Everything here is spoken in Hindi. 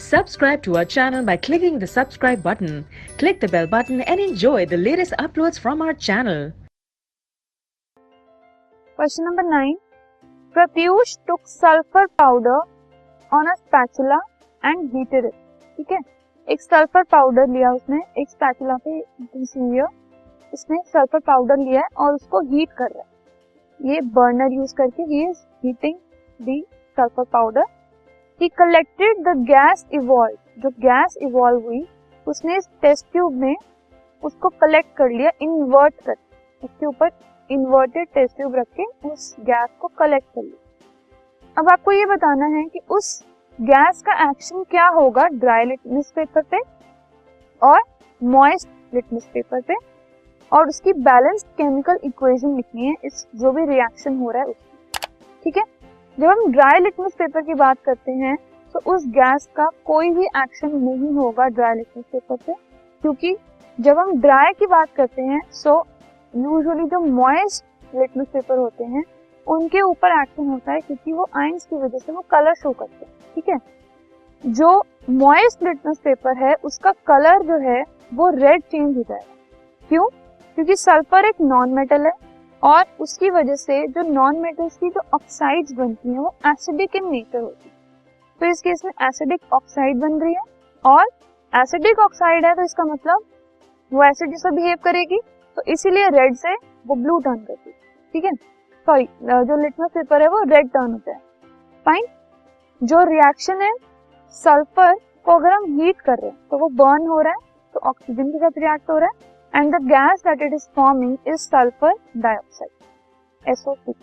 Subscribe to our channel by clicking the subscribe button. Click the bell button and enjoy the latest uploads from our channel. Question number 9. Pratyush took sulfur powder on a spatula and heated it. ठीक है, एक सल्फर पाउडर लिया उसने, एक स्पैचुला पे उसने सल्फर पाउडर लिया है और उसको हीट कर रहा है. ये बर्नर यूज करके he is heating the sulphur powder. He collected the gas evolve, जो गैस इवॉल्व हुई उसने इस टेस्ट ट्यूब में उसको कलेक्ट कर लिया, इन्वर्ट कर, उसके ऊपर इन्वर्टेड टेस्ट ट्यूब रख के उस गैस को कलेक्ट कर लिया. अब आपको ये बताना है कि उस गैस का एक्शन क्या होगा ड्राई लिटमस पेपर पे और मॉइस्ट लिटमस पेपर पे, और उसकी बैलेंस्ड केमिकल इक्वेशन लिखनी है इस जो भी रिएक्शन हो रहा है उसकी. ठीक है, जब हम ड्राई लिटमस पेपर की बात करते हैं तो उस गैस का कोई भी एक्शन नहीं होगा ड्राई लिटमस पेपर पे, क्योंकि जब हम ड्राई की बात करते हैं सो यूजुअली जो मॉइस्ट लिटमस पेपर होते हैं उनके ऊपर एक्शन होता है, क्योंकि वो आयंस की वजह से वो कलर शो करते हैं. ठीक है, जो मॉइस्ट लिटमस पेपर है उसका कलर जो है वो रेड चेंज हो जाएगा. क्यों? क्योंकि सल्फर एक नॉन मेटल है और उसकी वजह से जो नॉन मेटल्स की जो ऑक्साइड्स बनती हैं वो एसिडिक इन नेचर होती है. तो इस केस में एसिडिक ऑक्साइड बन रही है, और एसिडिक ऑक्साइड है तो इसका मतलब वो एसिड जैसा बिहेव करेगी, तो इसीलिए रेड से वो ब्लू टर्न करती है. ठीक है, सॉरी, जो लिटमस पेपर है वो रेड टर्न होता है. फाइन. जो रिएक्शन है सल्फर को अगर हम हीट कर रहे हैं तो वो बर्न हो रहा है, तो ऑक्सीजन के साथ रिएक्ट हो रहा है, and the gas that it is forming is sulphur dioxide, SO2.